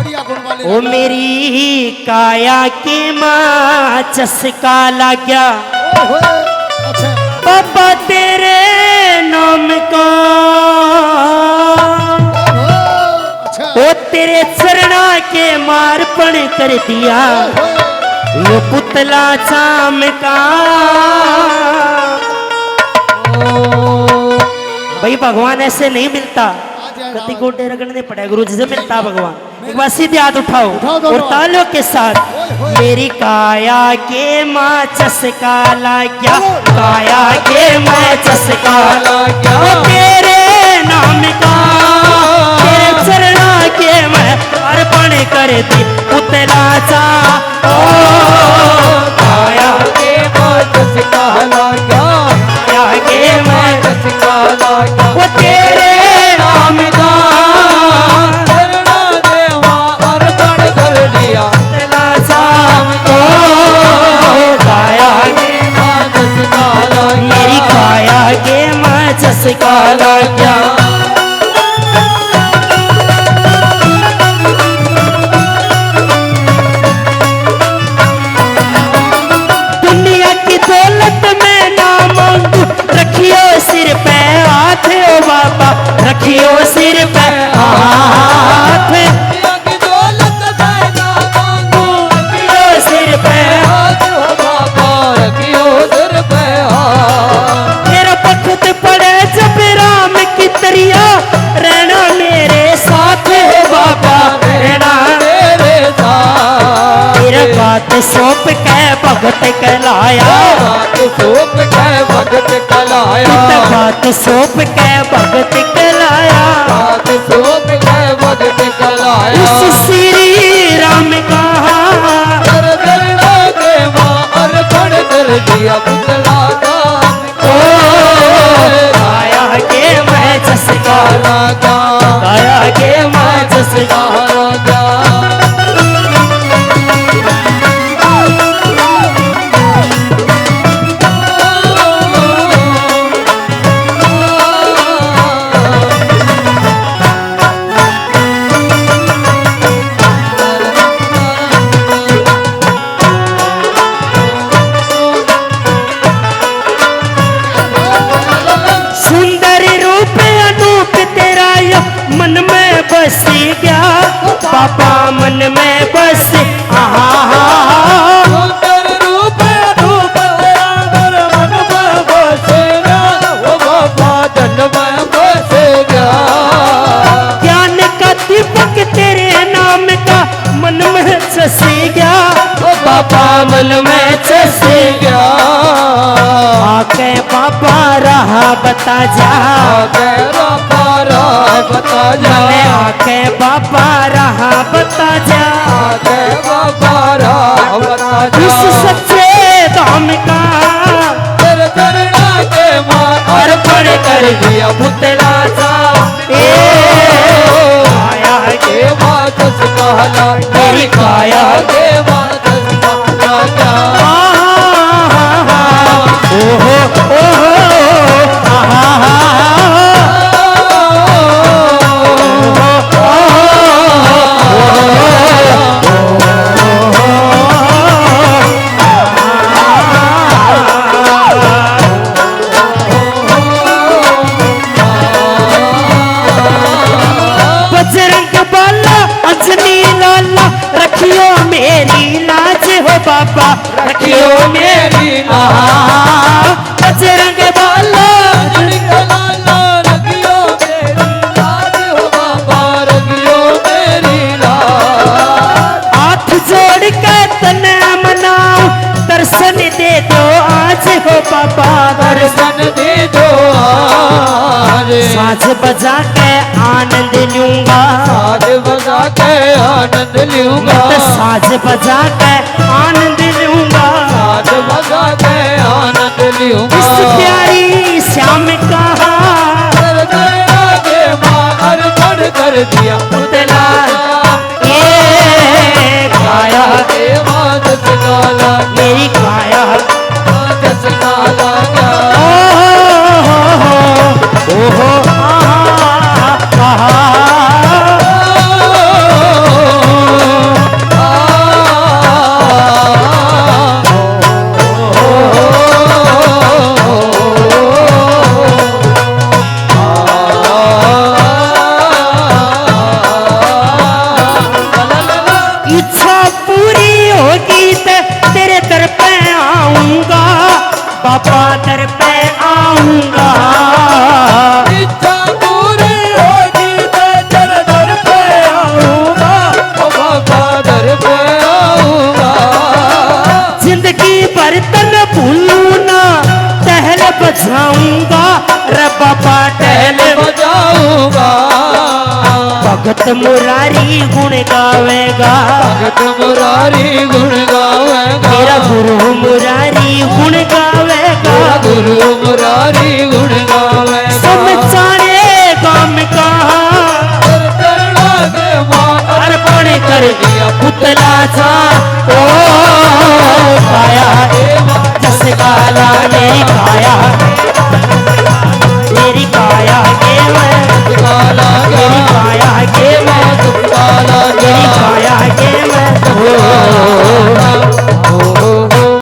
बढ़िया गुण वाले ओ मेरी काया के माँ चस्का लग गया अच्छा बाबा तेरे नाम का। अच्छा ओ तेरे चरणा के मार्पण कर दिया वो पुतला चाम का। भाई भगवान ऐसे नहीं मिलता, कति गोटे रगड़ने पड़े गुरु जी से मिलता भगवान। एक बार सीधे हाथ उठाओ और तालियों के साथ। मेरी काया के माँ चस्का लग गया, काया के माँ चस्का लग गया तेरे नाम का। तेरे चरणा के मैं अर्पण कर दी पुतला सा। ओ काया के माँ चस्का लग गया, काया के माँ चस्का लग गया वो तेरे नाम का। मेरी काया के मैं चस्का लग गया। दुनिया की दौलत में ना मांगू, रखियो सिर पे हाथ ओ बाबा, रखियो सिर पे हाथ। रहना मेरे साथ है बाबा, रहना मेरे साथ। तेरा बात सौंप के भगत कहलाया, बात सौंप के भगत कहलाया, बात सौंप के भगत कहलाया, बात सौंप के भगत कहलाया। उस श्री राम का चरणों के मां अर्पण कर दिया पुतला का। काया के मैं चस्का लगा, काया के मैं चस्का लगा। मन में बस गया पापा, मन में बस सुंदर रूप रूप तेरा मन में बस गया वो बाबा, जन में बस गया। ज्ञान का दीपक तेरे नाम का मन में चस गया वो बाबा, मन में चस गया। आके बाबा रहा बता जा, बता जा आके बाबा रहा बता जा, आके बाबा रहा बता जा। इस सच्चे धाम का तेरे चरणा के मां अर्पण कर दिया पुतला सा। काया के मां चस्का लगा, मेरी काया के मां चस्का लगा। ओहो ओहो बाबा, रखियो मेरी लाज। बजरंग बाला रखियो मेरी लाज हो बाबा, रखियो मेरी लाज। हाथ जोड़ के तने मनाओ, दर्शन दे दो आज हो बाबा, दर्शन दे दो आज। साज बजा के आनंद लूंगा, साज बजा के आनंद लूंगा, साज बजा के आनंद लूंगा, साज बजा के आनंद लूंगा। इस प्यारी श्याम का के मां अर्पण कर दिया पुतला। काया के मां चस्का लगा, मेरी काया चस्का लगा। ओहो भगत मुरारी गुण गावेगा, भगत मुरारी गुण गावेगा, मेरा गुरु मुरारी गुण गावेगा, गुरु मुरारी गुण गावेगा। समझाएगा मैं कहाँ अर्पण कर दिया पुतला था। ओ काया जस काला मेरी काया, मेरी काया